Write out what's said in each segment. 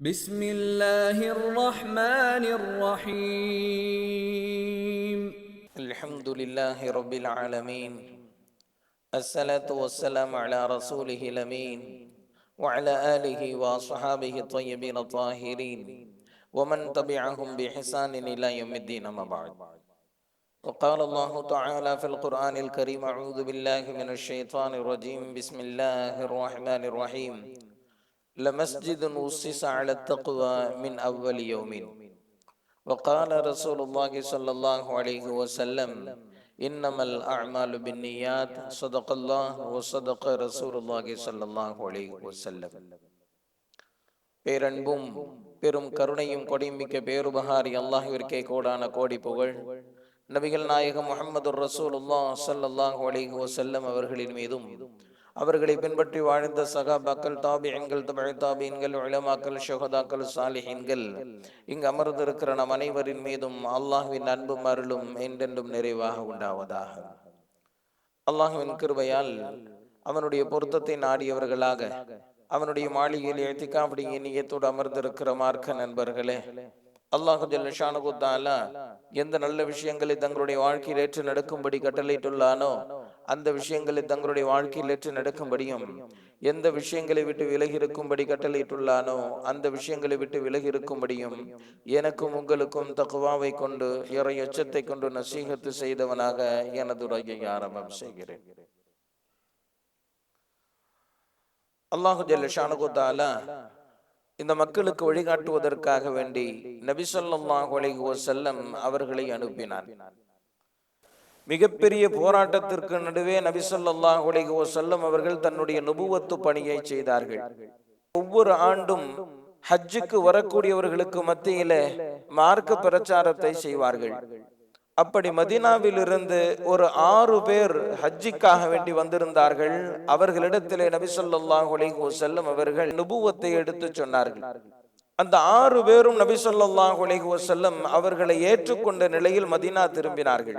بسم الله الرحمن الرحيم الحمد لله رب العالمين. الصلاة والسلام على رسوله الأمين وعلى آله وصحابه الطيبين الطاهرين ومن تبعهم بإحسان إلى يوم الدين. أما بعد، وقال الله تعالى في القرآن الكريم: أعوذ بالله من الشيطان الرجيم. بسم الله الرحمن الرحيم. لمسجد أسس على التقوى من أول يوم. وقال رسول الله صلى الله عليه وسلم: إنما الأعمال بالنيات. صدق الله وصدق رسول الله صلى الله عليه وسلم. பேரன்பும் பெரும் கருணையும் கொடிமிக்க பேருபகாரி அல்லாஹ்விற்கே கோடான கோடி புகழ். நபிகள் நாயகம் முஹம்மது ரசூலுல்லாஹ் ஸல்லல்லாஹு அலைஹி வஸல்லம் அவர்களின் மீதும், அவர்களை பின்பற்றி வாழ்ந்த சகாபாக்கள், தாபிஈன்கள், தபஅ தாபிஈன்கள், உலமாக்கள், ஷுஹதாக்கள், சாலிஹீன்கள், இங்கு அமர்ந்திருக்கிற நம் அனைவரின் மீதும் அல்லாஹ்வின் அன்பும் அருளும் என்றென்றும் நிறைவாக உண்டாவதாக. அல்லாஹ்வின் கிருபையால் அவனுடைய பொருத்தத்தை நாடியவர்களாக அவனுடைய மாளிகையில் இஅ்திகாஃப் நிய்யத்தோடு அமர்ந்திருக்கிற மார்க்க நண்பர்களே, அல்லாஹு ஜல்ல ஷானஹு தஆலா எந்த நல்ல விஷயங்களை தங்களுடைய வாழ்க்கையில் ஏற்று நடக்கும்படி கட்டளையிட்டுள்ளானோ அந்த விஷயங்களை தங்களுடைய வாழ்க்கையில் ஏற்று நடக்கும்படியும், எந்த விஷயங்களை விட்டு விலகி இருக்கும்படி கட்டளையிட்டுள்ளானோ அந்த விஷயங்களை விட்டு விலகி இருக்கும்படியும் எனக்கும் உங்களுக்கும் தக்வாவை கொண்டு, இறை எச்சத்தை கொண்டு நசீஹத்து செய்தவனாக எனது உரையை ஆரம்பம் செய்கிறேன். அல்லாஹு ஜல்ல ஷானஹு தஆலா இந்த மக்களுக்கு வழிகாட்டுவதற்காக வேண்டி நபி ஸல்லல்லாஹு அலைஹி வஸல்லம் அவர்களை அனுப்பினார். மிகப்பெரிய போராட்டத்திற்கு நடுவே நபி ஸல்லல்லாஹு அலைஹி வஸல்லம் அவர்கள் தன்னுடைய நுபுவத்து பணியை செய்தார்கள். ஒவ்வொரு ஆண்டும் ஹஜ்ஜுக்கு வரக்கூடியவர்களுக்கு மத்தியில மார்க்க பிரச்சாரத்தை செய்வார்கள். அப்படி மதீனாவில் இருந்து ஒரு 6 பேர் ஹஜ்ஜிக்காக வேண்டி வந்திருந்தார்கள். அவர்களிடத்திலே நபி ஸல்லல்லாஹு அலைஹி வஸல்லம் அவர்கள் நுபுவத்தை எடுத்து சொன்னார்கள். அந்த 6 பேரும் நபி ஸல்லல்லாஹு அலைஹி வஸல்லம் அவர்களை ஏற்றுக்கொண்ட நிலையில் மதீனா திரும்பினார்கள்.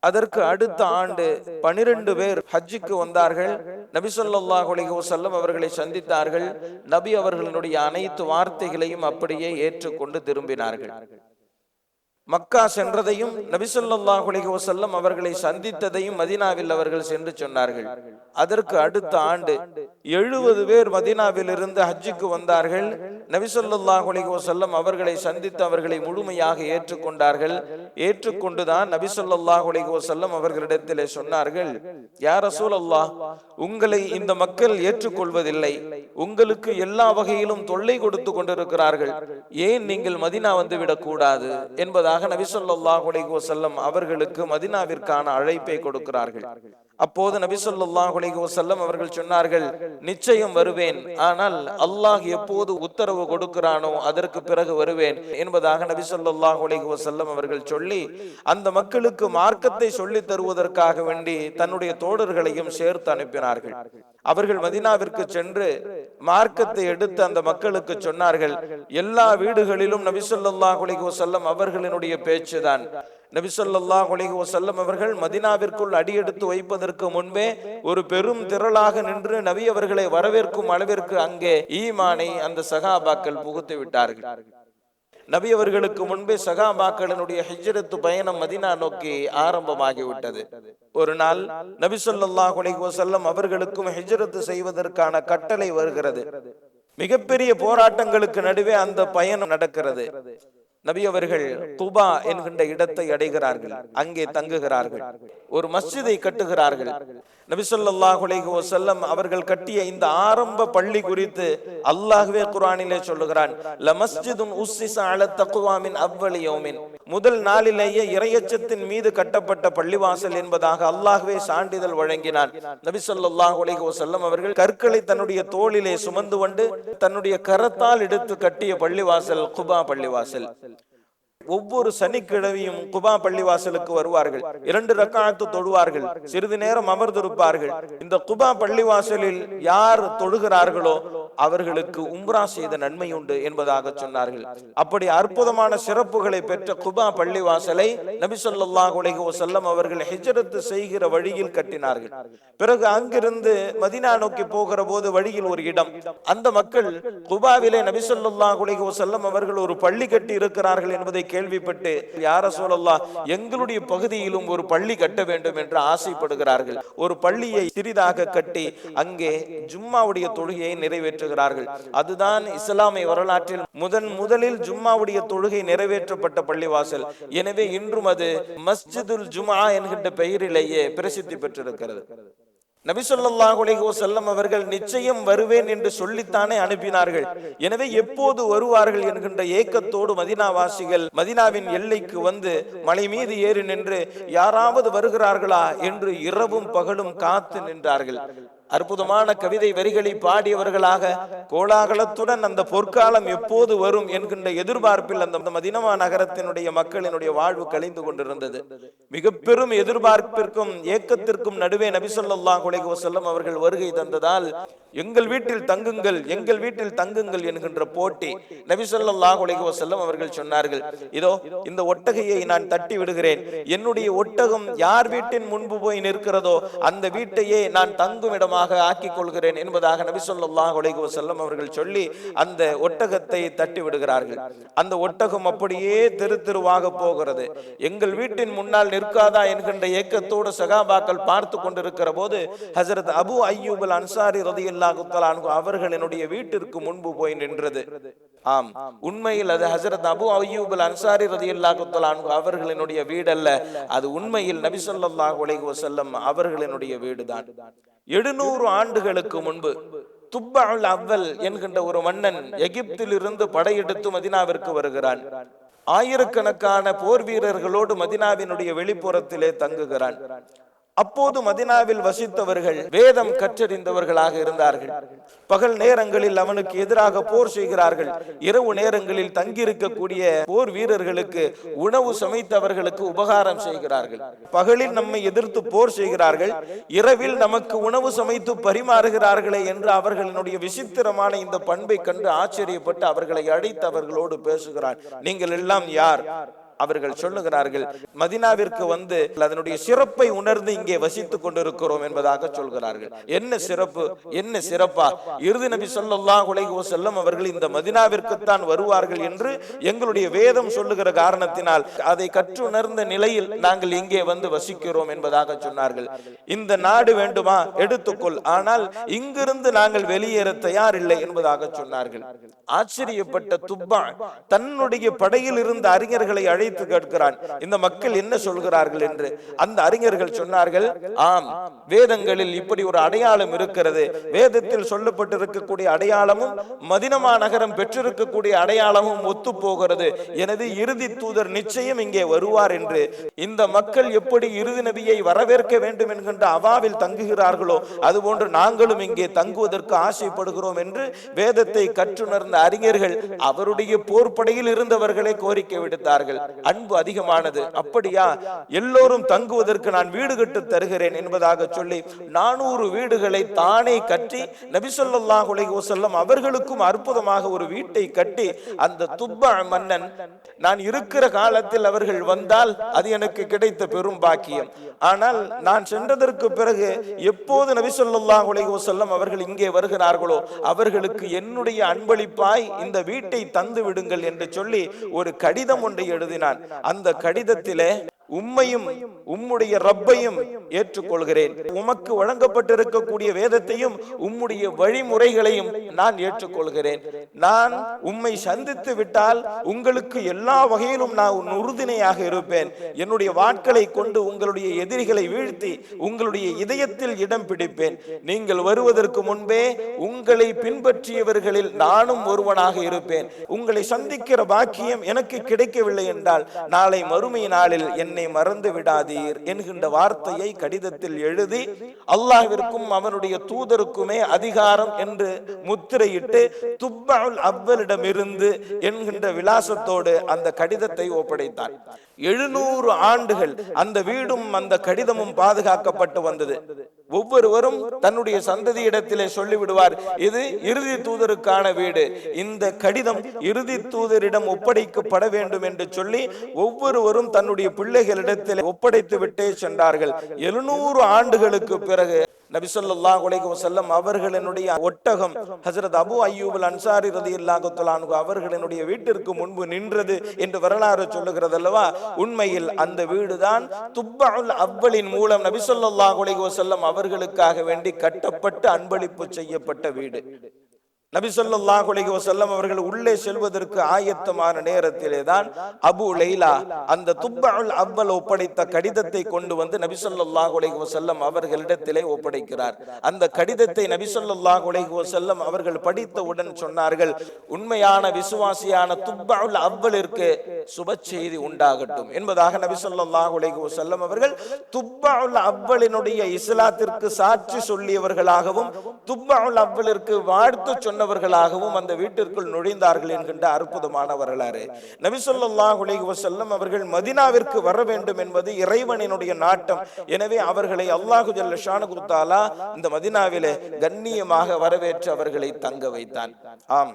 அதற்கு அடுத்த ஆண்டு 12 பேர் ஹஜ்ஜுக்கு வந்தார்கள். நபி ஸல்லல்லாஹு அலைஹி வஸல்லம் அவர்களை சந்தித்தார்கள். நபி அவர்களுடைய அனைத்து வார்த்தைகளையும் அப்படியே ஏற்றுக்கொண்டு திரும்பினார்கள். மக்கா சென்றதையும், நபி ஸல்லல்லாஹு அலைஹி வஸல்லம் அவர்களை சந்தித்ததையும் மதீனாவில் அவர்கள் சென்று சொன்னார்கள். அதற்கு அடுத்த ஆண்டு 70 பேர் மதீனாவில் இருந்து ஹஜ்ஜுக்கு வந்தார்கள். நபி ஸல்லல்லாஹு அலைஹி வஸல்லம் அவர்களை சந்தித்து அவர்களை முழுமையாக ஏற்றுக்கொண்டார்கள். ஏற்றுக்கொண்டுதான் நபி ஸல்லல்லாஹு அலைஹி வஸல்லம் அவர்களிடத்திலே சொன்னார்கள்: யா ரசூலல்லாஹ், உங்களை இந்த மக்கள் ஏற்றுக்கொள்வதில்லை, உங்களுக்கு எல்லா வகையிலும் தொல்லை கொடுத்து கொண்டிருக்கிறார்கள், ஏன் நீங்கள் மதீனா வந்து விடக் கூடாது என்பதாக நபி ஸல்லல்லாஹு அலைஹி வஸல்லம் அவர்களுக்கு மதீனாவிற்கான அழைப்பை கொடுக்கிறார்கள். அப்போது நபி ஸல்லல்லாஹு அலைஹி வஸல்லம் அவர்கள் சொன்னார்கள்: நிச்சயம் வருவேன், ஆனால் அல்லாஹ் எப்போது உத்தரவு கொடுக்கிறானோ அதற்கு பிறகு வருவேன் என்பதாக நபி ஸல்லல்லாஹு அலைஹி வஸல்லம் அவர்கள் சொல்லி, அந்த மக்களுக்கு மார்க்கத்தை சொல்லி தருவதற்காக வேண்டி தன்னுடைய தோழர்களையும் சேர்த்து அனுப்பினார்கள். அவர்கள் மதீனாவிற்கு சென்று மார்க்கத்தை எடுத்து அந்த மக்களுக்கு சொன்னார்கள். எல்லா வீடுகளிலும் நபி ஸல்லல்லாஹு அலைஹி வஸல்லம் அவர்களினுடைய பேச்சுதான். நபி ஸல்லல்லாஹு அலைஹி வஸல்லம் அவர்கள் மதீனாவிற்குள் அடியெடுத்து வைப்பதற்கு முன்பே ஒரு பெரும் திரளாக நின்று நபி அவர்களை வரவேற்கும் அளவிற்கு அங்கே ஈமானை அந்த சகாபாக்கள் புகுத்தி விட்டார்கள். நபி அவர்களுக்கு முன்பே சகாபாக்களினுடைய ஹிஜ்ரத்து பயணம் மதீனா நோக்கி ஆரம்பமாகிவிட்டது. ஒரு நாள் நபி ஸல்லல்லாஹு அலைஹி வஸல்லம் அவர்களுக்கும் ஹிஜ்ரத்து செய்வதற்கான கட்டளை வருகிறது. மிகப்பெரிய போராட்டங்களுக்கு நடுவே அந்த பயணம் நடக்கிறது. நபி அவர்கள் குபா என்கின்ற இடத்தை அடைகிறார்கள். அங்கே தங்குகிறார்கள். ஒரு மஸ்ஜிதை கட்டுகிறார்கள். நபி ஸல்லல்லாஹு அலைஹி வஸல்லம் அவர்கள் கட்டிய இந்த ஆரம்ப பள்ளி குறித்து அல்லாஹ்வே குர்ஆனிலே சொல்லுகிறான்: லமஸ்ஜிதுன் உஸ்ஸிஸ அலா தக்வா மின் அவ்வலி யௌமின். முதல் நாளிலேயே இறையச்சத்தின் மீது கட்டப்பட்ட பள்ளிவாசல் என்பதாக அல்லாஹ்வே சான்றிதழ் வழங்கினான். நபி ஸல்லல்லாஹு அலைஹி வஸல்லம் அவர்கள் கற்களை தன்னுடைய தோளிலே சுமந்து கொண்டு தன்னுடைய கரத்தால் எடுத்து கட்டிய பள்ளிவாசல் குபா பள்ளிவாசல். ஒவ்வொரு சனிக்கிழமையும் குபா பள்ளிவாசலுக்கு வருவார்கள். 2 ரக்காத்து தொழுவார்கள். சிறிது நேரம் அமர்ந்திருப்பார்கள். இந்த குபா பள்ளிவாசலில் யார் தொழுகிறார்களோ அவர்களுக்கு உம்ரா செய்த நன்மை உண்டு என்பதாக சொன்னார்கள். அப்படி அற்புதமான சிறப்புகளை பெற்ற குபா பள்ளிவாசலை நபி ஸல்லல்லாஹு அலைஹி வஸல்லம் அவர்கள் ஹிஜ்ரத் செய்கிற வழியில் கட்டினார்கள். பிறகு அங்கிருந்து மதீனா நோக்கி போகிற போது வழியில் ஒரு இடம், அந்த மக்கள் குபாவிலே நபி ஸல்லல்லாஹு அலைஹி வஸல்லம் அவர்கள் ஒரு பள்ளி கட்டி இருக்கிறார்கள் என்பதை கேள்விப்பட்டு, யா ரசூலல்லாஹ், எங்களுடைய பகுதியிலும் ஒரு பள்ளி கட்ட வேண்டும் என்று ஆசைப்படுகிறார்கள். ஒரு பள்ளியை சிறிதாக கட்டி அங்கே ஜும்மாவுடைய தொழுகையை நிறைவேற்றுகிறார்கள். அதுதான் இஸ்லாமிய வரலாற்றில் முதலில் ஜும்மாவுடைய தொழுகை நிறைவேற்றப்பட்ட பள்ளிவாசல். எனவே இன்றும் அது மஸ்ஜிதுல் ஜும்ஆ என்கின்ற பெயரிலேயே பிரசித்தி பெற்றிருக்கிறது. நபி ஸல்லல்லாஹு அலைஹி வஸல்லம் அவர்கள் நிச்சயம் வருவேன் என்று சொல்லித்தானே அனுப்பினார்கள். எனவே எப்போது வருவார்கள் என்கின்ற ஏக்கத்தோடு மதீனாவாசிகள் மதீனாவின் எல்லைக்கு வந்து மலை மீது ஏறி நின்று யாராவது வருகிறார்களா என்று இரவும் பகலும் காத்து நின்றார்கள். அற்புதமான கவிதை வரிகளை பாடியவர்களாக கோலாகலத்துடன் அந்த பொற்காலம் எப்போது வரும் என்கின்ற எதிர்பார்ப்பில் அந்த மதீனா நகரத்தினுடைய மக்களினுடைய வாழ்வு கழிந்து கொண்டிருந்தது. மிக பெரும் எதிர்பார்ப்பிற்கும் ஏக்கத்திற்கும் நடுவே நபி ஸல்லல்லாஹு அலைஹி வஸல்லம் அவர்கள் வருகை தந்ததால் எங்கள் வீட்டில் தங்குங்கள், எங்கள் வீட்டில் தங்குங்கள் என்கின்ற போட்டி. நபி ஸல்லல்லாஹு அலைஹி வஸல்லம் அவர்கள் சொன்னார்கள், இதோ இந்த ஒட்டகையை நான் தட்டி விடுகிறேன், என்னுடைய ஒட்டகம் யார் வீட்டின் முன்பு போய் நிற்கிறதோ அந்த வீட்டையே நான் தங்கும் இடமாக ஆக்கிக் கொள்கிறேன் என்பதாக நபி ஸல்லல்லாஹு அலைஹி வஸல்லம் அவர்கள் சொல்லி அந்த ஒட்டகத்தை தட்டி விடுகிறார்கள். அந்த ஒட்டகம் அப்படியே தெரு தெருவாக போகிறது. எங்கள் வீட்டின் முன்னால் நிற்காதா என்கின்ற ஏக்கத்தோடு சகாபாக்கள் பார்த்து கொண்டிருக்கிற போது ஹஜ்ரத் அபு அய்யூப் அல் அன்சாரி ரலியல்லாஹு தஆலா அன்ஹு அவர்களினுடைய வீட்டிற்கு முன்பு போய் நின்றது. ஆம், உண்மையில் அது ஹஜ்ரத் அபு அய்யூப் அல் அன்சாரி ரலியல்லாஹு தஆலா அன்ஹு அவர்களினுடைய வீடல்ல, அது உண்மையில் நபி ஸல்லல்லாஹு அலைஹி வஸல்லம் அவர்களினுடைய வீடுதான். 700 ஆண்டுகளுக்கு முன்பு துப்பஉல் அவ்வல் என்கின்ற ஒரு மன்னன் எகிப்தில் இருந்து படையெடுத்து மதீனாவிற்கு வருகிறான். ஆயிரக்கணக்கான போர் வீரர்களோடு மதீனாவினுடைய வெளிப்புறத்திலே தங்குகிறான். அப்போது மதீனாவில் வசித்தவர்கள் வேதம் கற்றறிந்தவர்களாக இருந்தார்கள். பகல் நேரங்களில் அவனுக்கு எதிராக போர் செய்கிறார்கள். இரவு நேரங்களில் தங்கியிருக்கக்கூடிய போர் வீரர்களுக்கு உணவு சமைத்து அவர்களுக்கு உபகாரம் செய்கிறார்கள். பகலில் நம்மை எதிர்த்து போர் செய்கிறார்கள், இரவில் நமக்கு உணவு சமைத்து பரிமாறுகிறார்களே என்று அவர்களினுடைய விசித்திரமான இந்த பண்பை கண்டு ஆச்சரியப்பட்டு அவர்களை அழைத்து அவர்களோடு பேசுகிறான். நீங்கள் எல்லாம் யார்? அவர்கள் சொல்லுகிறார்கள், மதீனாவிற்கு வந்து அதனுடைய சிறப்பை உணர்ந்து இங்கே வசித்துக் கொண்டிருக்கிறோம் என்பதாக சொல்கிறார்கள். என்ன சிறப்பு, என்ன சிறப்பா? இறுதி நபி ஸல்லல்லாஹு அலைஹி வஸல்லம் அவர்கள் இந்த மதீனாவிற்குத்தான் வருவார்கள் என்று எங்களுடைய வேதம் சொல்லுகிற காரணத்தினால் அதை கற்றுணர்ந்த நிலையில் நாங்கள் இங்கே வந்து வசிக்கிறோம் என்பதாக சொன்னார்கள். இந்த நாடு வேண்டுமா எடுத்துக்கொள், ஆனால் இங்கிருந்து நாங்கள் வெளியேற தயாரில்லை என்பதாக சொன்னார்கள். ஆச்சரியப்பட்ட துப்பா தன்னுடைய படையில் இருந்த அறிஞர்களை அழைத்து கேட்கிறான், இந்த மக்கள் என்ன சொல்கிறார்கள் என்று. அந்த அறிஞர்கள் சொன்னார்கள், ஆம், வேதங்களில் இப்படி ஒரு அடையாளம் இருக்கிறது. வேதத்தில் சொல்லப்பட்டிருக்கக்கூடிய அடையாளமும் மதீனா நகரம் பெற்றிருக்கக்கூடிய அடையாளமும் ஒத்து போகிறது. எனவே இறுதி தூதர் நிச்சயம் இங்கே வருவார் என்று. இந்த மக்கள் எப்படி இறுதி நபியை வரவேற்க வேண்டும் என்கின்ற அவாவில் தங்குகிறார்களோ அதுபோன்று நாங்களும் இங்கே தங்குவதற்கு ஆசைப்படுகிறோம் என்று வேதத்தை கற்றுணர்ந்த அறிஞர்கள் அவருடைய போர்ப்படையில் இருந்தவர்களை கோரிக்கை விடுத்தார்கள். அன்பு அதிகமானது. அப்படியா, எல்லோரும் தங்குவதற்கு நான் வீடு கட்டு தருகிறேன் என்பதாக சொல்லி 400 வீடுகளை தானே கட்டி நபி ஸல்லல்லாஹு அலைஹி வஸல்லம் அவர்களுக்கும் அற்புதமாக ஒரு வீட்டை கட்டி அந்த துப்பா மன்னன், நான் இருக்கிற காலத்தில் அவர்கள் வந்தால் அது எனக்கு கிடைத்த பெரும் பாக்கியம். ஆனால் நான் சென்றதற்கு பிறகு எப்போது நபி ஸல்லல்லாஹு அலைஹி வஸல்லம் அவர்கள் இங்கே வருகிறார்களோ அவர்களுக்கு என்னுடைய அன்பளிப்பாய் இந்த வீட்டை தந்து விடுங்கள் என்று சொல்லி ஒரு கடிதம் ஒன்றை எழுதினான். அந்த கடிதத்திலே உம்மையும் உம்முடைய ரப்பையும் ஏற்றுக்கொள்கிறேன், உமக்கு வழங்கப்பட்டிருக்கக்கூடிய வேதத்தையும் உம்முடைய வழிமுறைகளையும் நான் ஏற்றுக்கொள்கிறேன். நான் உம்மை சந்தித்து விட்டால் உங்களுக்கு எல்லா வகையிலும் நான் உறுதுணையாக இருப்பேன். என்னுடைய வாட்களை கொண்டு உங்களுடைய எதிரிகளை வீழ்த்தி உங்களுடைய இதயத்தில் இடம் பிடிப்பேன். நீங்கள் வருவதற்கு முன்பே உங்களை பின்பற்றியவர்களில் நானும் ஒருவனாக இருப்பேன். உங்களை சந்திக்கிற பாக்கியம் எனக்கு கிடைக்கவில்லை என்றால் நாளை மறுமை நாளில் என்னை மறந்து விடாதீர் என்கின்ற வார்த்தையை கடிதத்தில் எழுதி அல்லாஹ்விற்கும் அவனுடைய தூதருக்குமே அதிகாரம் என்று முத்திரையிட்டு துப்பஉல் அவ்வலிடமிருந்து என்கின்ற விலாசத்தோடு அந்த கடிதத்தை ஒப்படைத்தார். 700 ஆண்டுகள் அந்த வீடும் அந்த கடிதமும் பாதுகாக்கப்பட்டு வந்தது. ஒவ்வொருவரும் தன்னுடைய சந்ததியிடத்திலே சொல்லிவிடுவார், இது இறுதி தூதருக்கான வீடு, இந்த கடிதம் இறுதி தூதரிடம் ஒப்படைக்கப்பட வேண்டும் என்று சொல்லி ஒவ்வொருவரும் தன்னுடைய பிள்ளைகளிடத்தில் ஒப்படைத்து விட்டே சென்றார்கள். 700 ஆண்டுகளுக்கு பிறகு நபி ஸல்லல்லாஹு அலைஹி வஸல்லம் அவர்களினுடைய ஒட்டகம் ஹஜ்ரத் அபூ அய்யூப் அல் அன்சாரி ரலியல்லாஹு தஆலா அன்ஹு அவர்களினுடைய வீட்டிற்கு முன்பு நின்றது என்று வரலாறு சொல்லுகிறது அல்லவா. உண்மையில் அந்த வீடுதான் துப்பஉல் அவ்வலின் மூலம் நபி ஸல்லல்லாஹு அலைஹி வஸல்லம் அவர்களுக்காக வேண்டி கட்டப்பட்டு அன்பளிப்பு செய்யப்பட்ட வீடு. நபி ஸல்லல்லாஹு அலைஹி வஸல்லம் அவர்கள் உள்ளே செல்வதற்கு ஆயத்தமான நேரத்திலே தான் அபூ லைலா அந்த துப்பஉல் அவ்வல் ஒப்படைத்த கடிதத்தை கொண்டு வந்து நபி ஸல்லல்லாஹு அலைஹி வஸல்லம் அவர்களிடத்திலே ஒப்படைக்கிறார். அந்த கடிதத்தை நபி ஸல்லல்லாஹு அலைஹி வஸல்லம் அவர்கள் படித்தவுடன் சொன்னார்கள், உண்மையான விசுவாசியான துப்பஉல் அவ்வலிற்கு சுப செய்தி உண்டாகட்டும் என்பதாக நபி ஸல்லல்லாஹு அலைஹி வஸல்லம் அவர்கள் துப்பஉல் அவ்வலினுடைய இஸ்லாத்திற்கு சாட்சி சொல்லியவர்களாகவும் துப்பஉல் அவ்வலிற்கு வாழ்த்து சொன்னவர்களாகவும் அந்த வீட்டிற்குள் நுழைந்தார்கள் என்கின்ற அற்புதமான வரலாறு. நபி ஸல்லல்லாஹு அலைஹி வஸல்லம் அவர்கள் மதீனாவிற்கு வர வேண்டும் என்பது இறைவனினுடைய நாட்டம். எனவே அவர்களை அல்லாஹு ஜல்ல ஷானஹு தஆலா இந்த மதீனாவிலே கண்ணியமாக வரவேற்று அவர்களை தங்க வைத்தான். ஆம்,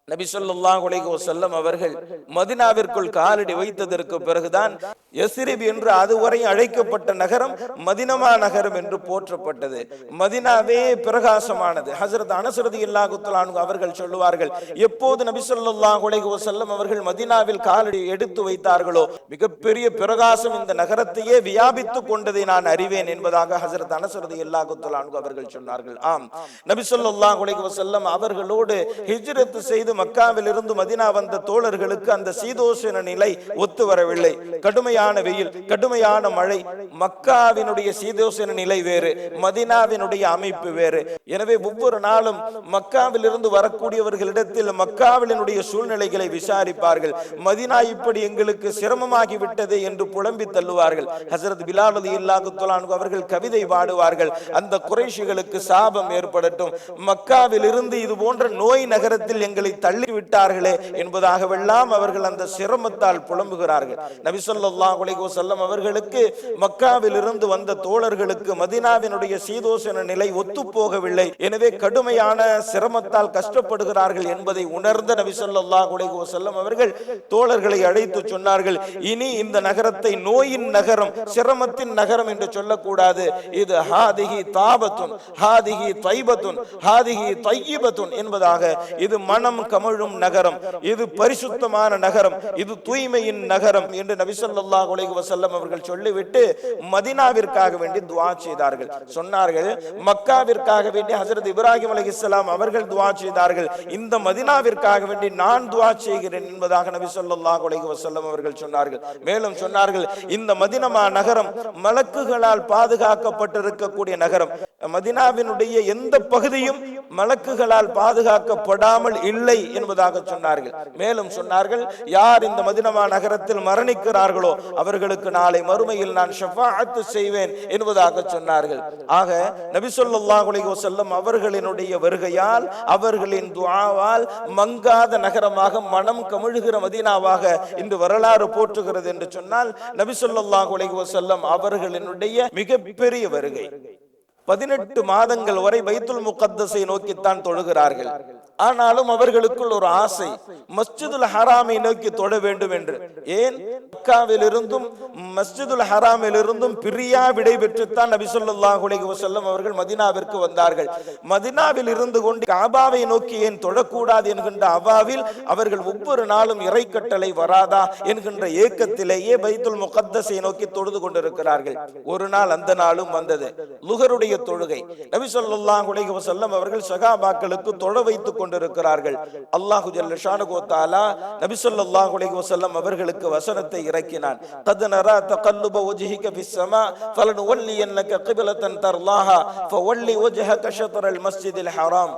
நபி ஸல்லல்லாஹு அலைஹி வஸல்லம் அவர்கள் மதீனாவிற்குள் காலடி வைத்ததற்கு பிறகுதான் யஸ்ரிப் என்று அதுவரை அழைக்கப்பட்ட நகரம் மதீனா நகரம் என்று போற்றப்பட்டது. மதீனாவே பிரகாசமானது. ஹஜ்ரத் அனஸ் ரலியல்லாஹு தஆலா அன்ஹு அவர்கள் சொல்லுவார்கள், எப்போது நபி ஸல்லல்லாஹு அலைஹி வஸல்லம் அவர்கள் மதீனாவில் காலடி எடுத்து வைத்தார்களோ மிகப்பெரிய பிரகாசம் இந்த நகரத்தையே வியாபித்துக் கொண்டதை நான் அறிவேன் என்பதாக ஹஜ்ரத் அனஸ் ரலியல்லாஹு தஆலா அன்ஹு அவர்கள் சொன்னார்கள். ஆம், நபி ஸல்லல்லாஹு அலைஹி வஸல்லம் அவர்களோடு ஹிஜ்ரத் செய்து மக்காவில் இருந்து மதீனா வந்த தோழர்களுக்கு அந்த சீதோஷண நிலை ஒத்து வரவில்லை. கடுமையான வெயில், கடுமையான மழை. மக்காவினுடைய சீதோஷண நிலை வேறு, மதீனாவினுடைய அமைப்பு வேறு. எனவே ஒவ்வொரு நாளும் மக்காவில் இருந்து வரக்கூடியவர்களிடத்தில் மக்காவினுடைய சூழ்நிலைகளை விசாரிப்பார்கள். மதீனா இப்படி எங்களுக்கு சிரமமாகி விட்டது என்று புலம்பி தள்ளுவார்கள். ஹஜ்ரத் பிலால் ரலியல்லாஹு தஆலா அன்ஹு அவர்கள் கவிதை பாடுவார்கள், அந்த குறைஷிகளுக்கு சாபம் ஏற்படட்டும், மக்காவில் இருந்து இது போன்ற நோய் நகரத்தில் எங்களை தள்ளி விட்டார்களே என்பதாகவெல்லாம் அவர்கள் அந்த சிரமத்தால் புலம்புகிறார்கள். நபி ஸல்லல்லாஹு அலைஹி வஸல்லம் அவர்களுக்கு மக்காவில் இருந்து வந்த தோழர்களுக்கு மதீனாவினுடைய சீதோஷண நிலை ஒத்து போகவில்லை. எனவே கடுமையான சிரமத்தால் கஷ்டப்படுகிறார்கள் என்பதை உணர்ந்த நபி ஸல்லல்லாஹு அலைஹி வஸல்லம் அவர்கள் தோழர்களை அழைத்து சொன்னார்கள், இனி இந்த நகரத்தை நோயின் நகரம், சிரமத்தின் நகரம் என்று சொல்லக்கூடாது. இது ஹாதிஹி தாபத்துன், ஹாதிஹி தைபத்துன், ஹாதிஹி தையிபத்துன் என்பதாக, இது மனம் கமழும் நகரம், இது பரிசுத்தமான நகரம், இது தூய்மையின் நகரம் என்று நபி ஸல்லல்லாஹு அலைஹி வஸல்லம் அவர்கள் சொல்லிவிட்டு மதீனாவிற்காக வேண்டி துஆ செய்தார்கள். சொன்னார்கள், மக்காவிற்காக வேண்டி ஹஜ்ரத் இப்ராஹிம் அலைஹிஸ்ஸலாம் அவர்கள் துஆ செய்தார்கள், இந்த மதீனாவிற்காக வேண்டி நான் துஆ செய்கிறேன் என்பதாக நபி ஸல்லல்லாஹு அலைஹி வஸல்லம் அவர்கள் சொன்னார்கள். மேலும் சொன்னார்கள், இந்த மதீனா நகரம் மலக்குகளால் பாதுகாக்கப்பட்டிருக்கக்கூடிய நகரம். மதீனாவினுடைய எந்த பகுதியும் மலக்குகளால் பாதுகாக்கப்படாமல் இல்லை என்பதாக சொன்னார்கள். மேலும் சொன்னார்கள், யார் இந்த மதீனா நகரத்தில் மரணிக்கிறார்களோ அவர்களுக்கு நாளை மறுமையில் நான் ஷஃபாஅத் செய்வேன் என்பதாக சொன்னார்கள். ஆக நபி ஸல்லல்லாஹு அலைஹி வஸல்லம் அவர்களினுடைய வருகையால், அவர்களின் துஆவால் மங்காத நகரமாக, மனம் கமழுகிற மதீனாவாக இன்று வரலாறு போற்றுகிறது என்று சொன்னால் நபி ஸல்லல்லாஹு அலைஹி வஸல்லம் அவர்களினுடைய மிகப்பெரிய வருகை. 18 மாதங்கள் வரை பைத்துல் முகத்தஸை நோக்கித்தான் தொழுகிறார்கள். ஆனாலும் அவர்களுக்குள் ஒரு ஆசை, மஸ்ஜிதுல் ஹராமை நோக்கி தொழ வேண்டும் என்று. ஏன்? மக்காவில் இருந்தும் மஸ்ஜிதுல் ஹராமில் இருந்தும் பிரியா விடை பெற்றுத்தான் நபி ஸல்லல்லாஹு அலைஹி வஸல்லம் அவர்கள் மதீனாவிற்கு வந்தார்கள். மதீனாவில் இருந்து கொண்டு காபாவை நோக்கி ஏன் தொழக்கூடாது என்கின்ற அவாவில் அவர்கள் ஒவ்வொரு நாளும் இறை கட்டளை வராதா என்கின்ற ஏக்கத்திலேயே பைத்துல் முகத்தஸை நோக்கி தொழுது கொண்டிருக்கிறார்கள். ஒரு நாள் அந்த நாளும் வந்தது, லுஹருடைய தொழுகை. நபி ஸல்லல்லாஹு அலைஹி வஸல்லம் அவர்கள் சஹாபாக்களுக்கு தொழ வைத்துக் கொண்டிருக்கிறார்கள். அல்லாஹு ஜல்ல ஷானஹு வ தஆலா நபி ஸல்லல்லாஹு அலைஹி வஸல்லம் அவர்களுக்கு வசனத்தை இறக்கினான். கத் நரா தகல்லுப வஜ்ஹிக ஃபிஸ் ஸமா ஃபலனுவல்லியன்னக கிப்லத்தன் தர்லாஹா ஃபவல்லி வஜ்ஹக ஷத்ரல் மஸ்ஜிதில் ஹராம்.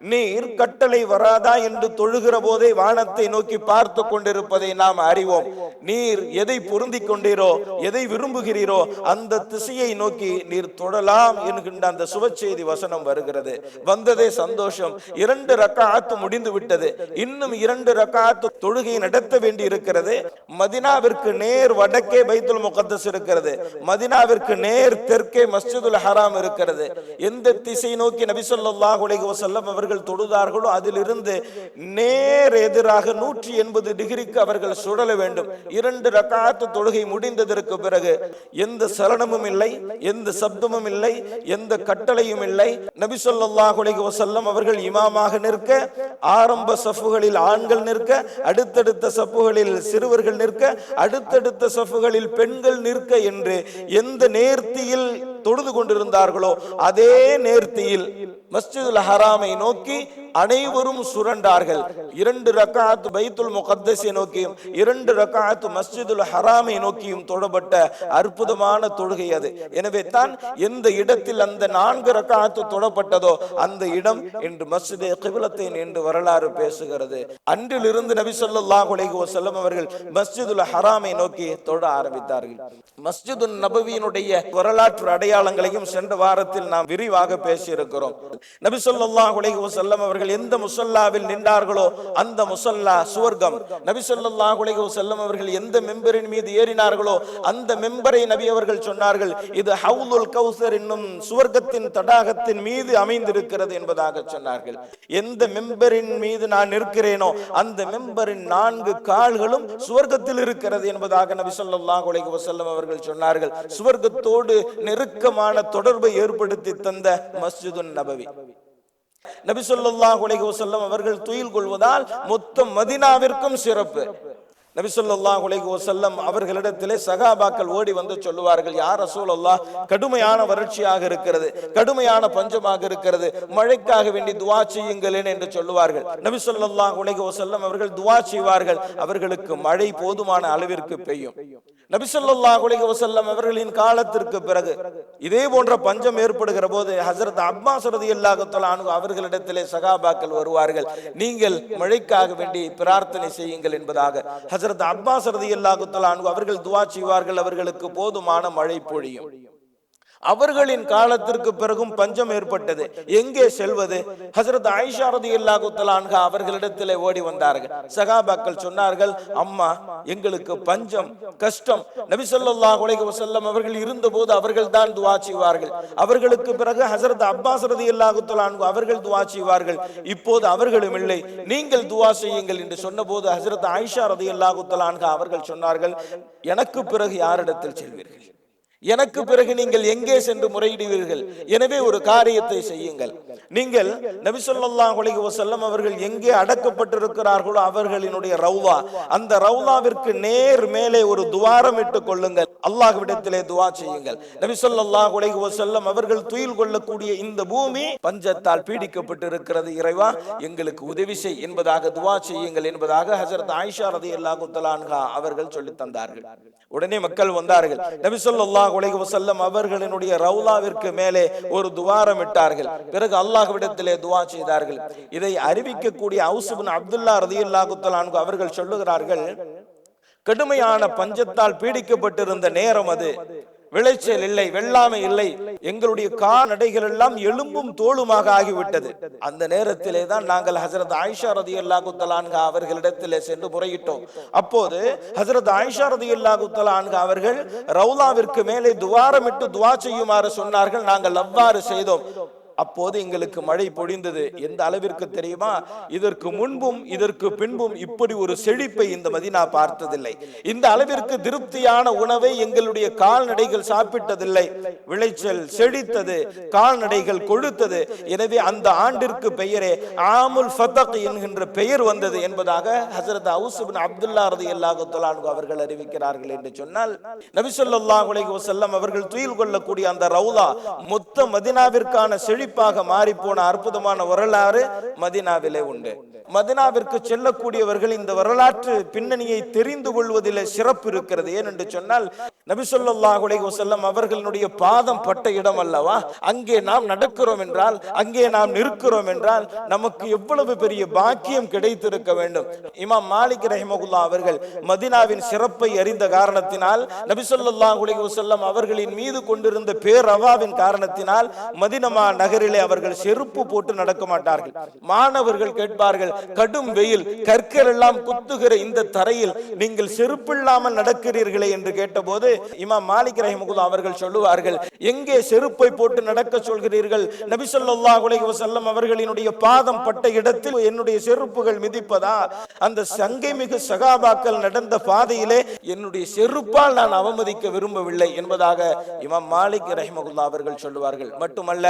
நீர் கட்டளை வராதா என்று தொழுகிற போதே வானத்தை நோக்கி பார்த்து கொண்டிருப்பதை நாம் அறிவோம். நீர் எதை பொருந்திக் கொண்டீரோ, எதை விரும்புகிறீரோ அந்த திசையை நோக்கி நீர் தொடலாம் என்கின்ற அந்த சுபச்செய்தி வசனம் வருகிறது. வந்ததே சந்தோஷம். 2 ரக்காத்து முடிந்து விட்டது. இன்னும் 2 ரக்காத்து தொழுகை நடத்த வேண்டி இருக்கிறது. மதினாவிற்கு நேர் வடக்கே பைத்துல் முகத்தஸ் இருக்கிறது. மதினாவிற்கு நேர் தெற்கே மஸ்ஜிதுல் ஹராம் இருக்கிறது. எந்த திசை நோக்கி நபி ஸல்லல்லாஹு அலைஹி வஸல்லம் அவர்கள் தொழுதார்களோ அதிலிருந்து நேர் எதிராக 180 டிகிரிக்கு அவர்கள் சுழல வேண்டும். 2 ரக்காத்து தொழுகை முடிந்ததற்கு பிறகு எந்த சலனமும் இல்லை, எந்த சப்தமும் இல்லை, எந்த கட்டளையும் இல்லை. நபி ஸல்லல்லாஹு அலைஹி வஸல்லம் அவர்கள் இமாமாக நிற்க, ஆரம்ப சஃப்புகளில் ஆண்கள் நிற்க, அடுத்தடுத்த சஃப்புகளில் சிறுவர்கள் நிற்க, அடுத்தடுத்த சஃப்புகளில் பெண்கள் நிற்க என்று எந்த நேர்த்தியில் தொழுது கொண்டிருந்தார்களோ அதே நேர்த்தியில் மஸ்ஜிதுல் ஹராமை நோக்கி அனைவரும் சுரண்டார்கள். 2 ரக்காத் பைத்துல் முகத்தஸை நோக்கியும் 2 ரக்காத் மஸ்ஜிதுல் ஹராமை நோக்கியும் தொழப்பட்ட அற்புதமான தொழுகை அது. எனவே தான் எந்த இடத்தில் அந்த 4 ரக்காத் தொழப்பட்டதோ அந்த இடம் இன்று மஸ்ஜிதே கிப்லத்தைன் என்று வரலாறு பேசுகிறது. அன்றிலிருந்து நபி ஸல்லல்லாஹு அலைஹி வஸல்லம் அவர்கள் மஸ்ஜிதுல் ஹராமை நோக்கி தொழ ஆரம்பித்தார்கள். மஸ்ஜிதுன் நபவியினுடைய வரலாற்று அடையாளங்களையும் சென்ற வாரத்தில் நாம் விரிவாக பேசியிருக்கிறோம். நபி ஸல்லல்லாஹு அலைஹி வஸல்லம் அவர்கள் எந்த முஸல்லாவில் நின்றார்களோ அந்த முஸல்லா சுவர்க்கம். நபி ஸல்லல்லாஹு அலைஹி வஸல்லம் அவர்கள் எந்த மெம்பரின் மீது ஏறினார்களோ அந்த மெம்பரை நபி அவர்கள் சொன்னார்கள், இது ஹவுலுல் கௌசர் என்னும் சுவர்க்கத்தின் தடாகத்தின் மீது அமைந்திருக்கிறது என்பதாக சொன்னார்கள். எந்த மெம்பரின் மீது நான் நிற்கிறேனோ அந்த மெம்பரின் 4 கால்களும் சுவர்க்கத்தில் இருக்கிறது என்பதாக நபி ஸல்லல்லாஹு அலைஹி வஸல்லம் அவர்கள் சொன்னார்கள். சுவர்க்கத்தோடு நெருக்கமான தொடர்பை ஏற்படுத்தி தந்த மஸ்ஜிதுன் நபவி. நபி ஸல்லல்லாஹு அலைஹி வஸல்லம் அவர்கள் துயில் கொள்வதால் மொத்த மதீனாவிற்கும் சிறப்பு. நபி ஸல்லல்லாஹு அலைஹி வஸல்லம் அவர்களிடத்திலே சஹாபாக்கள் ஓடி வந்து சொல்லுவார்கள், யா ரசூலல்லாஹ், கடுமையான வறட்சியாக இருக்கிறது, கடுமையான பஞ்சமாக இருக்கிறது, மழைக்காக வேண்டி துஆ செய்யுங்களேன் என்று சொல்லுவார்கள். நபி ஸல்லல்லாஹு அலைஹி வஸல்லம் அவர்கள் துஆ செய்வார்கள். அவர்களுக்கு மழை போதுமான அளவிற்கு பெய்யும். நபி ஸல்லல்லாஹு அலைஹி வஸல்லம் அவர்களின் காலத்திற்கு பிறகு இதே போன்ற பஞ்சம் ஏற்படுகிற போது ஹஜ்ரத் அப்பாஸ் ரலியல்லாஹு தஆலா அன்ஹு அவர்களிடத்திலே சஹாபாக்கள் வருவார்கள், நீங்கள் மழைக்காக வேண்டி பிரார்த்தனை செய்யுங்கள் என்பதாக. ஹஜ்ரத் அப்பாஸ் ரலியல்லாஹு தஆலா அன்ஹு அவர்கள் துஆ செய்வார்கள், அவர்களுக்கு போதுமான மழை பொழியும். அவர்களின் காலத்திற்கு பிறகும் பஞ்சம் ஏற்பட்டது. எங்கே செல்வது? ஹஜ்ரத் ஆயிஷா ரலியல்லாஹு தஆலா அன்ஹா அவர்களிடத்திலே ஓடி வந்தார்கள். சஹாபாக்கள் சொன்னார்கள், அம்மா, எங்களுக்கு பஞ்சம், கஷ்டம். நபி ஸல்லல்லாஹு அலைஹி வஸல்லம் அவர்கள் இருந்தபோது அவர்கள் தான் துஆ செய்வார்கள். அவர்களுக்கு பிறகு ஹஜ்ரத் அப்பாஸ் ரலியல்லாஹு தஆலா அன்ஹு அவர்கள் துஆ செய்வார்கள். இப்போது அவர்களும் இல்லை, நீங்கள் துஆ செய்யுங்கள் என்று சொன்னபோது ஹஜ்ரத் ஆயிஷா ரலியல்லாஹு தஆலா அன்ஹா அவர்கள் சொன்னார்கள், எனக்கு பிறகு யாரிடத்தில் செல்வீர்கள்? எனக்கு பிறகு நீங்கள் எங்கே சென்று முறையிடுவீர்கள்? எனவே ஒரு காரியத்தை செய்யுங்கள். நீங்கள் நபி ஸல்லல்லாஹு அலைஹி வஸல்லம் அவர்கள் எங்கே அடக்கப்பட்டிருக்கிறார்களோ அவர்களினுடைய ரவுலா, அந்த ரவுலாவிற்கு நேர் மேலே ஒரு துவாரம் இட்டுக் கொள்ளுங்கள். அல்லாஹ்விடத்திலே துஆ செய்யுங்கள். நபி ஸல்லல்லாஹு அலைஹி வஸல்லம் அவர்கள் துயில் கொள்ளக்கூடிய இந்த பூமி பஞ்சத்தால் பீடிக்கப்பட்டிருக்கிறது, இறைவா எங்களுக்கு உதவி செய் என்பதாக துஆ செய்யுங்கள் என்பதாக ஹஜ்ரத் ஆயிஷா ரலியல்லாஹு தஆலா அன்ஹா அவர்கள் சொல்லி தந்தார்கள். உடனே மக்கள் வந்தார்கள். நபி ஸல்லல்லாஹு அலைஹி வஸல்லம் அவர்களினுடைய ரவுலாவிற்கு மேலே ஒரு துவாரம் இட்டார்கள். பிறகு அல்லாஹ்விடத்திலே துஆ செய்தார்கள். இதை அறிவிக்கக்கூடிய ஔஸ் இப்னு அப்துல்லா ரலியல்லாஹு தஆலா அன்ஹு அவர்கள் சொல்லுகிறார்கள், கடுமையான பஞ்சத்தால் பீடிக்கப்பட்டிருந்த நேரம் அது. விளைச்சல் இல்லை, வெள்ளாமை இல்லை, எங்களுடைய கால்நடைகள் எல்லாம் எலும்பும் தோளுமாக ஆகிவிட்டது. அந்த நேரத்திலே தான் நாங்கள் ஹஜ்ரத் ஆயிஷா ரலியல்லாஹு தஆலா அன்ஹா அவர்களிடத்திலே சென்று முறையிட்டோம். அப்போது ஹஜ்ரத் ஆயிஷா ரலியல்லாஹு தஆலா அன்ஹா அவர்கள் ரவுலாவிற்கு மேலே துவாரமிட்டு துஆ செய்யுமாறு சொன்னார்கள். நாங்கள் அவ்வாறு செய்தோம். அப்போது எங்களுக்கு மழை பொழிந்தது. எந்த அளவிற்கு தெரியுமா? இதற்கு முன்பும் இதற்கு பின்பும் இப்படி ஒரு செழிப்பை இந்த மதீனா பார்த்ததில்லை. இந்த அளவிற்கு திருப்தியான உணவை எங்களுடைய கால்நடைகள் சாப்பிட்டதில்லை. விளைச்சல் செழித்தது, கால்நடைகள் கொழுத்தது. எனவே அந்த ஆண்டிற்கு பெயரே ஆமுல் ஃபதக் என்கின்ற பெயர் வந்தது என்பதாக ஹஜ்ரத் ஔஸ் இப்னு அப்துல்லா ரலியல்லாஹு தஆலா அன்ஹு அவர்கள் அறிவிக்கிறார்கள். என்று சொன்னால் நபி ஸல்லல்லாஹு அலைஹி வஸல்லம் அவர்கள் துயில் கொள்ளக்கூடிய அந்த ரவுலா மொத்த மதீனாவிற்கான செழிப்பு செழிப்பாக மாறி போன அற்புதமான வரலாறு மதீனாவிலே உண்டு. மதீனாவிற்கு செல்லக்கூடியவர்கள் இந்த வரலாற்று பின்னணியை தெரிந்து கொள்வதில் சிறப்பு இருக்கிறது. ஏனென்று சொன்னால், நபி ஸல்லல்லாஹு அலைஹி வஸல்லம் அவர்களுடைய பாதம் பட்ட இடம் அல்லவா. அங்கே நாம் நடக்கிறோம் என்றால், அங்கே நாம் நிற்கிறோம் என்றால் நமக்கு எவ்வளவு பெரிய பாக்கியம் கிடைத்திருக்க வேண்டும். இமாம் மாலிக் ரஹிமஹுல்லாஹ் அவர்கள் மதீனாவின் சிறப்பை அறிந்த காரணத்தினால், நபி ஸல்லல்லாஹு அலைஹி வஸல்லம் அவர்களின் மீது கொண்டிருந்த பேரவாவின் காரணத்தினால் மதீனா நகரிலே அவர்கள் செருப்பு போட்டு நடக்க மாட்டார்கள். மாணவர்கள் கேட்பார்கள், கடும் வெயில், கற்கள் எல்லாம் குத்துகிற இந்த தரையில் நீங்கள் செருப்பில்லாமல் நடக்கிறீர்களே என்று கேட்டபோது இமாம் மாலிக் ரஹிமஹுல்லாஹ் அவர்கள் சொல்லுவார்கள், எங்கே செருப்பை போட்டு நடக்க சொல்கிறீர்கள்? நபி ஸல்லல்லாஹு அலைஹி வஸல்லம் அவர்களினுடைய பாதம் பட்ட இடத்தில் என்னுடைய செருப்புகள் மிதிப்பதா? அந்த சங்கை மிகு சகாபாக்கள் நடந்த பாதையிலே என்னுடைய செருப்பால் நான் அவமதிக்க விரும்பவில்லை என்பதாக இமாம் மாலிக் ரஹிமஹுல்லாஹ் அவர்கள் சொல்லுவார்கள். மட்டுமல்ல,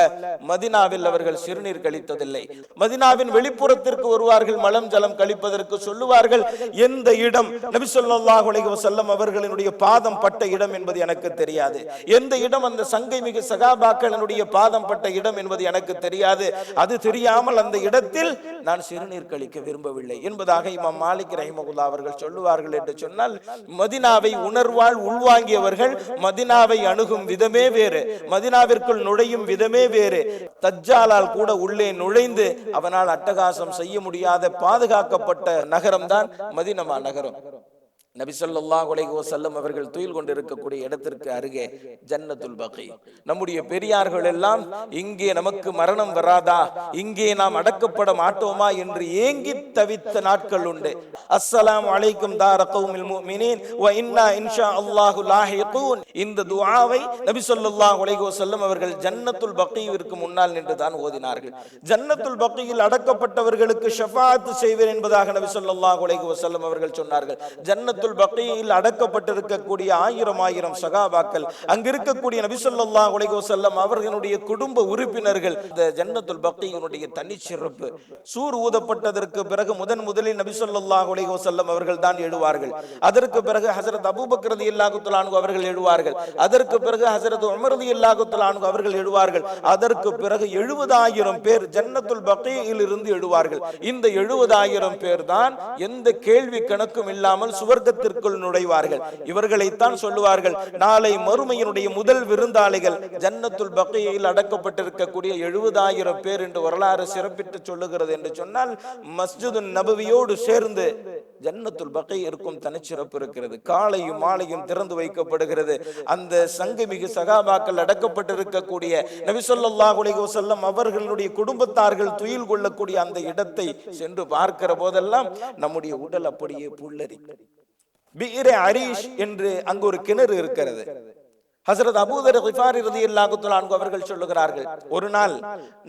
மதீனாவில் அவர்கள் சிறுநீர் கழித்ததில்லை. மதீனாவின் வெளிப்புறத்திற்கு வருவார்கள், மலம் ஜலம் கழிப்பதற்கு சொல்லுவார்கள். எந்த இடம் நபி ஸல்லல்லாஹு அலைஹி வஸல்லம் அவர்களினுடைய பாதம் பட்ட இடம் என்பது எனக்கு தெரியாது. எந்த இடம் அந்த சங்கை மிகு சகாபாக்களினுடைய பாதம் பட்ட இடம் என்பது எனக்கு தெரியாது. அது தெரியாமல் அந்த இடத்தில் நான் சிறுநீர் கழிக்க விரும்பவில்லை என்பதாக இமாம் மாலிக் ரஹிமஹுல்லாஹ் அவர்கள் சொல்லுவார்கள். என்று சொன்னால், மதீனாவை உணர்வால் உள்வாங்கியவர்கள் மதீனாவை அணுகும் விதமே வேறு, மதீனாவிற்குள் நுழையும் விதமே வேறு. தஜ்ஜாலால் கூட உள்ளே நுழைந்து அவனால் அட்டகாசம் செய்ய முடியாத பாதுகாக்கப்பட்ட நகரம்தான் மதீனா நகரம். நபி ஸல்லல்லாஹு அலைஹி வஸல்லம் அவர்கள் துயில் கொண்டிருக்கக்கூடிய இடத்திற்கு அருகே ஜன்னத்துல் பகீ. நம்முடைய பெரியார்கள் எல்லாம், இங்கே நமக்கு மரணம் வராதா, இங்கே நாம் அடக்கப்பட மாட்டோமா என்று ஏங்கி தவித்த நாட்கள் உண்டு. அஸ்ஸலாமு அலைக்கும் தார கௌமில் முஃமினீன் வ இன்னா இன்ஷா அல்லாஹு லாஹிகூன். இந்த துஆவை நபி ஸல்லல்லாஹு அலைஹி வஸல்லம் அவர்கள் ஜன்னத்துல் பகீவிற்கு முன்னால் நின்று தான் ஓதினார்கள். ஜன்னத்துல் பகீயில் அடக்கப்பட்டவர்களுக்கு ஷஃபாஅத் செய்வேன் என்பதாக நபி ஸல்லல்லாஹு அலைஹி வஸல்லம் அவர்கள் சொன்னார்கள். ஜன்னத்துல் பகீயில் அடக்கப்பட்டிருக்கக்கூடிய ஆயிரம் சகாபாக்கள், அங்கிருக்கக்கூடிய நபி ஸல்லல்லாஹு அலைஹி வஸல்லம் அவர்களுடைய குடும்ப உறுப்பினர்கள், இந்த ஜன்னத்துல் பகீயினுடைய தனிச்சிறப்பு. சூர் ஊதப்பட்டதற்கு பிறகு முதலில் நபி ஸல்லல்லாஹு அலைஹி வஸல்லம் அவர்கள் தான் எழுவார்கள். அதற்கு பிறகு ஹஜ்ரத் அபூபக்கர் ரலியல்லாஹு தஆலா அன்ஹு அவர்கள் எழுவார்கள். அதற்கு பிறகு ஹஜ்ரத் உமர் ரலியல்லாஹு தஆலா அன்ஹு அவர்கள் எழுவார்கள். அதற்கு பிறகு 70,000 பேர் ஜன்னத்துல் பகீயில் இருந்து எழுவார்கள். இந்த 70,000 பேர் தான் எந்த கேள்வி கணக்கும் இல்லாமல் சுவர்க்கத்திற்குள் நுழைவார்கள். இவர்களைத்தான் சொல்லுவார்கள், நாளை மறுமையினுடைய முதல் விருந்தாளிகள் ஜன்னத்துல் பகீயில் அடக்கப்பட்டிருக்கக்கூடிய 70,000 பேர் என்று வரலாறு சிறப்பிட்டு சொல்லுகிறது. என்று சொன்னால், மஸ்ஜிது நபவியோடு சேர்ந்து ஜன்னத்துல் பகீ இருக்கும் தனிச்சிறப்பு இருக்கிறது. காலையும் மாலையும் திறந்து வைக்கப்படுகிறது. அந்த சங்கை மிகு சகாபாக்கள் அடக்கப்பட்டிருக்கக்கூடிய நபி ஸல்லல்லாஹு அலைஹி வஸல்லம் அவர்களுடைய குடும்பத்தார்கள் துயில் கொள்ளக்கூடிய அந்த இடத்தை சென்று பார்க்கிற போதெல்லாம் நம்முடைய உடல் அப்படியே புல்லரிக்கும். பீர் அரீஷ் என்று அங்கு ஒரு கிணறு இருக்கிறது. ஹஜ்ரத் அபூதர் கிஃபாரி ரலியல்லாஹு தஆலா அன்ஹு அவர்கள் சொல்லுகிறார்கள், ஒரு நாள்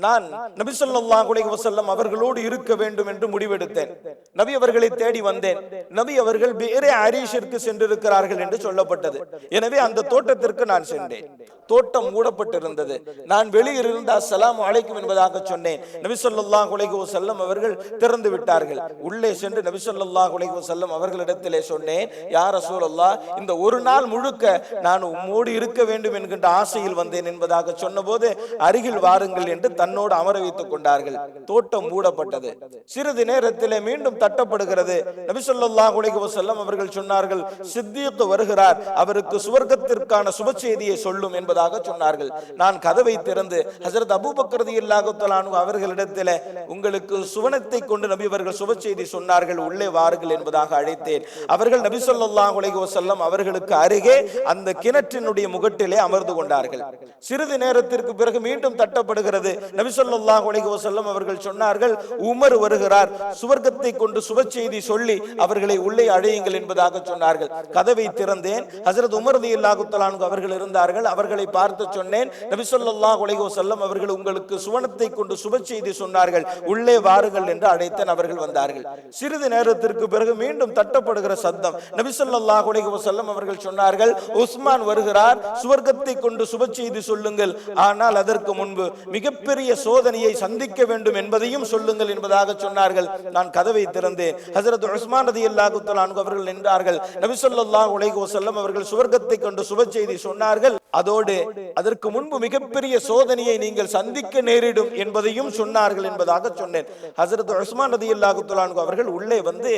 நான் நபி ஸல்லல்லாஹு அலைஹி வஸல்லம் அவர்களோடு இருக்க வேண்டும் என்று முடிவெடுத்தேன். நபி அவர்களை தேடி வந்தேன். நபி அவர்கள் பீர் அரீஷிற்கு சென்றிருக்கிறார்கள் என்று சொல்லப்பட்டது. எனவே அந்த தோட்டத்திற்கு நான் சென்றேன். தோட்டம் மூடப்பட்டிருந்தது. நான் வெளியில் இருந்து அஸ்ஸலாமு அலைக்கும் என்பதாக சொன்னேன். நபி ஸல்லல்லாஹு அலைஹி வஸல்லம் அவர்கள் திறந்து விட்டார்கள். உள்ளே சென்று நபி ஸல்லல்லாஹு அலைஹி வஸல்லம் அவர்களிடத்திலே சொன்னேன், யா ரசூலல்லாஹ், இந்த ஒரு நாள் முழுக்க நான் உம்மோடு இருக்க வேண்டும் என்கின்ற ஆசையில் வந்தேன் என்பதாக சொன்னபோது, அருகில் வாருங்கள் என்று தன்னோடு அமர வைத்துக் கொண்டார்கள். தோட்டம் மூடப்பட்டது. சிறிது நேரத்திலே மீண்டும் தட்டப்படுகிறது. நபி ஸல்லல்லாஹு அலைஹி வஸல்லம் அவர்கள் சொன்னார்கள், சித்தீக் வருகிறார், அவருக்கு சுவர்க்கத்திற்கான சுப செய்தியை சொல்லும் என்பதாக சொன்னார்கள். நான் கதவை திறந்து ஹஜ்ரத் அபூபக்கர் ரலியல்லாஹு தஆலா அன்ஹு அவர்களிடத்திலே, உங்களுக்கு சுவனத்தை கொண்டு நபி அவர்கள் சுப செய்தி சொன்னார்கள், உள்ளே வாருங்கள் என்பதாக அழைத்தேன். அவர்கள் நபி ஸல்லல்லாஹு அலைஹி வஸல்லம் அவர்களுக்கு அருகே அந்த கிணற்றினுடைய முகட்டிலே அமர்ந்து கொண்டார்கள். சிறிது நேரத்திற்கு பிறகு மீண்டும் தட்டப்படுகிறது. நபி ஸல்லல்லாஹு அலைஹி வஸல்லம் அவர்கள் சொன்னார்கள், உமர் வருகிறார், சுவர்க்கத்தை கொண்டு சுப செய்தி சொல்லி அவர்களை உள்ளே அழையுங்கள் என்பதாக சொன்னார்கள். கதவை திறந்தேன். ஹஜ்ரத் உமர் ரலியல்லாஹு தஆலா அன்ஹு அவர்கள் இருந்தார்கள். அவர்களை பார்த்து சொன்னேன், நபி ஸல்லல்லாஹு அலைஹி வஸல்லம் அவர்கள் உங்களுக்கு சுவனத்தை கொண்டு சுப செய்தி சொன்னார்கள், உள்ளே வாருங்கள் என்று அழைத்தேன். அவர்கள் வந்தார்கள். சிறிது நேரத்திற்கு பிறகு மீண்டும் தட்டப்படுகிற சத்தம். நபி ஸல்லல்லாஹு அலைஹி வஸல்லம் அவர்கள் சொன்னார்கள், உஸ்மான் வருகிறார், சுவர்க்கத்தை கொண்டு சுப செய்தி சொல்லுங்கள், ஆனால் அதற்கு முன்பு மிகப்பெரிய சோதனையை சந்திக்க வேண்டும் என்பதையும் சொல்லுங்கள் என்பதாக சொன்னார்கள். நான் கதவை திறந்தேன். ஹஜ்ரத் உஸ்மான் ரலியல்லாஹு தஆலா அன்ஹு அவர்கள் நின்றார்கள். நபி ஸல்லல்லாஹு அலைஹி வஸல்லம் அவர்கள் சுவர்க்கத்தை கொண்டு சுப செய்தி சொன்னார்கள். அதோடு அதற்கு முன்பு மிகப்பெரிய சோதனையை நீங்கள் சந்திக்க நேரிடும் என்பதையும் சொன்னார்கள் என்பதாக சொன்னேன். ஹஜ்ரத் உஸ்மான் ரலியல்லாஹு தஆலா அன்ஹு அவர்கள் உள்ளே வந்து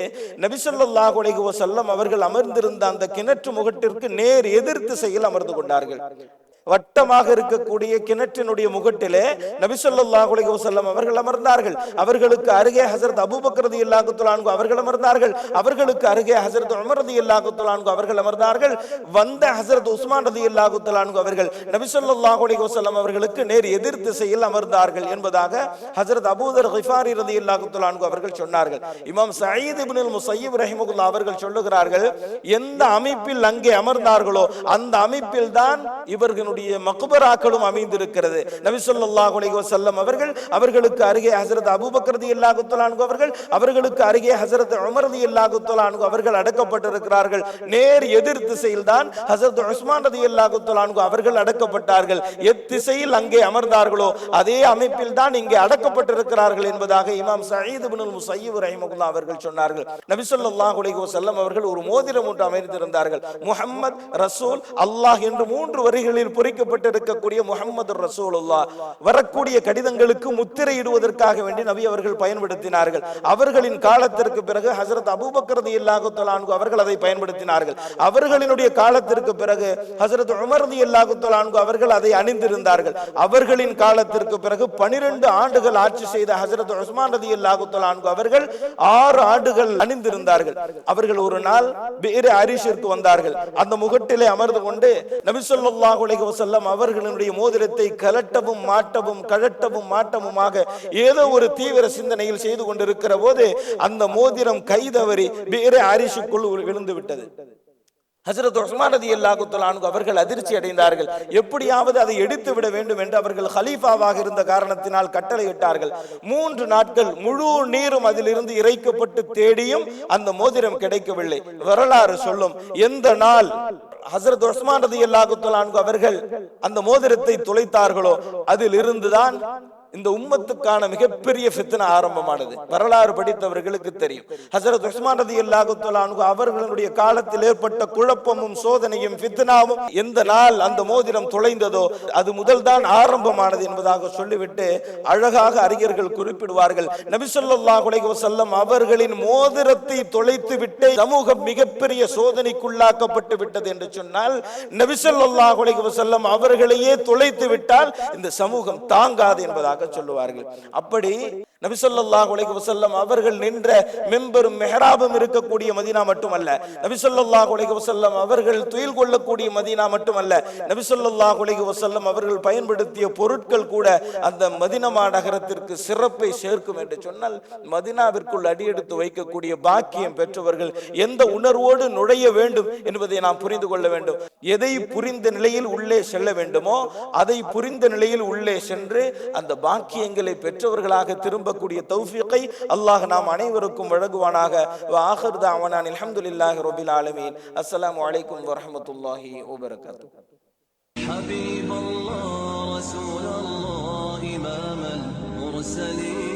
நபி ஸல்லல்லாஹு அலைஹி வஸல்லம் அவர்கள் அமர்ந்திருந்த அந்த கிணற்று முகட்டிற்கு நேர் எதிர் திசையில் அமர்ந்து கொண்டார்கள். வட்டமாக இருக்கக்கூடிய கிணற்றினுடைய முகட்டிலே நபி ஸல்லல்லாஹு அலைஹி வஸல்லம் அவர்கள் அமர்ந்தார்கள். அவர்களுக்கு அருகே ஹஜ்ரத் அபூபக்கர் ரலியல்லாஹு தஆலா அன்ஹு அவர்கள் அமர்ந்தார்கள். அவர்களுக்கு அருகே ஹஜ்ரத் உமர் ரலியல்லாஹு தஆலா அன்ஹு அவர்கள் அமர்ந்தார்கள். வந்த ஹஜ்ரத் உஸ்மான் ரலியல்லாஹு தஆலா அன்ஹு அவர்கள் நபி ஸல்லல்லாஹு அலைஹி வஸல்லம் அவர்களுக்கு நேர் எதிர் திசையில் அமர்ந்தார்கள் என்பதாக ஹஜ்ரத் அபூதர் கிஃபாரி ரலியல்லாஹு தஆலா அன்ஹு அவர்கள் சொன்னார்கள். இமாம் சயீத் இப்னுல் முஸய்யிப் ரஹிமஹுல்லாஹ் அவர்கள் சொல்லுகிறார்கள், எந்த அமைப்பில் அங்கே அமர்ந்தார்களோ அந்த அமைப்பில் தான் இவர்கள் மக்பராக்களும் அமைந்திருக்கிறது. நபி ஸல்லல்லாஹு அலைஹி வஸல்லம் அவர்களுக்கு அருகே ஹஜ்ரத் அபூபக்கர் ரலியல்லாஹு தஆலா அன்ஹு அவர்களுக்கு அருகே ஹஜ்ரத் உமர் ரலியல்லாஹு தஆலா அன்ஹு அவர்கள் அடக்கப்பட்டிருக்கிறார்கள். நேர் எதிர் திசையில் தான் ஹஜ்ரத் உஸ்மான் ரலியல்லாஹு தஆலா அன்ஹு அவர்கள் அடக்கப்பட்டார்கள். எத்திசையில் அங்கே அமர்ந்தார்களோ அதே அமைப்பில் தான் இங்கே அடக்கப்பட்டிருக்கிறார்கள் என்பதாக இமாம் சயீத் இப்னுல் முஸய்யிப் ரஹிமஹுல்லாஹ் அவர்கள் சொன்னார்கள். நபி ஸல்லல்லாஹு அலைஹி வஸல்லம் அவர்கள் ஒரு மோதிரம் ஒன்று அமைத்திருந்தார்கள். முஹம்மத், ரசூல், அல்லாஹ் என்று 3 வரிகளில் பொறிக்கப்பட்டிருக்கக்கூடிய முஹம்மது ரசூலுல்லாஹ். வரக்கூடிய கடிதங்களுக்கு முத்திரை இடுவதற்காக வேண்டி நபி அவர்கள் பயன்படுத்தினார்கள். அவர்களின் காலத்திற்கு பிறகு ஹஜ்ரத் அபூபக்கர் ரலியல்லாஹு தஆலா அன்ஹு அவர்கள் அதை பயன்படுத்தினார்கள். அவர்களினுடைய காலத்திற்கு பிறகு ஹஜ்ரத் உமர் ரலியல்லாஹு தஆலா அன்ஹு அவர்கள் அதை அணிந்திருந்தார்கள். அவர்களின் காலத்திற்கு பிறகு 12 ஆண்டுகள் ஆட்சி செய்த ஹஜ்ரத் உஸ்மான் ரலியல்லாஹு தஆலா அன்ஹு அவர்கள் 6 ஆண்டுகள் அணிந்திருந்தார்கள். அவர்கள் ஒரு நாள் பிர் அரிஷிற்கு வந்தார்கள். அந்த முகட்டிலே அமர்ந்து கொண்டு நபி ஸல்லல்லாஹு அலைஹி வஸல்லம் அவர்களுடைய மோதிரத்தை கலட்டவும் மாட்டவும் கழட்டவும் மாட்டவுமாக ஏதோ ஒரு தீவிர சிந்தனையில் செய்து கொண்டிருக்கிற போது அந்த மோதிரம் கைதவறி பிர் அரிஷுக்குள் விழுந்து விட்டது. ஹஜ்ரத் உஸ்மான் ரலியல்லாஹு தஆலா அன்ஹு அவர்கள் அதிர்ச்சி அடைந்தார்கள். எப்படியாவது அதை எடுத்து விட வேண்டும் என்று அவர்கள் கலீஃபாவாக இருந்த காரணத்தினால் கட்டளையிட்டார்கள். 3 நாட்கள் முழு நீரும் அதிலிருந்து இறைக்கப்பட்டு தேடியும் அந்த மோதிரம் கிடைக்கவில்லை. வரலாறு சொல்லும், எந்த நாள் ஹஜ்ரத் உஸ்மான் ரலியல்லாஹு தஆலா அன்ஹு அவர்கள் அந்த மோதிரத்தை தொலைத்தார்களோ அதில் இருந்துதான் இந்த உம்மத்துக்கான மிகப்பெரிய ஃபித்னா ஆரம்பமானது. வரலாறு படித்தவர்களுக்கு தெரியும். ஹஜ்ரத் உஸ்மான் ரலியல்லாஹு தஆலா அன்ஹு அவர்களுடைய காலத்தில் ஏற்பட்ட குழப்பமும் சோதனையும் ஃபித்னாவும் எந்த நாள் அந்த மோதிரம் தொலைந்ததோ அது முதல் தான் ஆரம்பமானது என்பதாக சொல்லிவிட்டு அழகாக அறிஞர்கள் குறிப்பிடுவார்கள், நபி ஸல்லல்லாஹு அலைஹி வஸல்லம் அவர்களின் மோதிரத்தை தொலைத்து விட்டு சமூகம் மிகப்பெரிய சோதனைக்குள்ளாக்கப்பட்டு விட்டது என்று சொன்னால், நபி ஸல்லல்லாஹு அலைஹி வஸல்லம் அவர்களையே தொலைத்து விட்டால் இந்த சமூகம் தாங்காது என்பதாக சொல்லுவார்கள். அப்படி நபி ஸல்லல்லாஹு அலைஹி வஸல்லம் அவர்கள் நின்ற மிம்பரும் மிஹ்ராபும் இருக்கக்கூடிய மதீனா மட்டுமல்ல, நபி ஸல்லல்லாஹு அலைஹி வஸல்லம் அவர்கள் துயில் கொள்ளக்கூடிய மதீனா மட்டுமல்ல, நபி ஸல்லல்லாஹு அலைஹி வஸல்லம் அவர்கள் பயன்படுத்திய பொருட்கள் கூட அந்த மதீனா நகரத்திற்கு சிறப்பை சேர்க்கும் என்று சொன்னால், மதீனாவிற்குள் அடியெடுத்து வைக்கக்கூடிய பாக்கியம் பெற்றவர்கள் எந்த உணர்வோடு நுழைய வேண்டும் என்பதை நாம் புரிந்து கொள்ள வேண்டும். எதை புரிந்த நிலையில் உள்ளே செல்ல வேண்டுமோ அதை புரிந்த நிலையில் உள்ளே சென்று அந்த பாக்கியங்களை பெற்றவர்களாக திரும்பக்கூடிய தௌஃபீகை அல்லாஹ் நாம் அனைவருக்கும் வழங்குவானாக. வ ஆகிர் தஅவானா அல்ஹம்துலில்லாஹி ரப்பில் ஆலமீன். அஸ்ஸலாமு அலைக்கும் வரஹ்மத்துல்லாஹி வபரகாத்துஹு. ஹபீபல்லாஹ் ரசூலல்லாஹ் இமாமல் முர்சலீன்.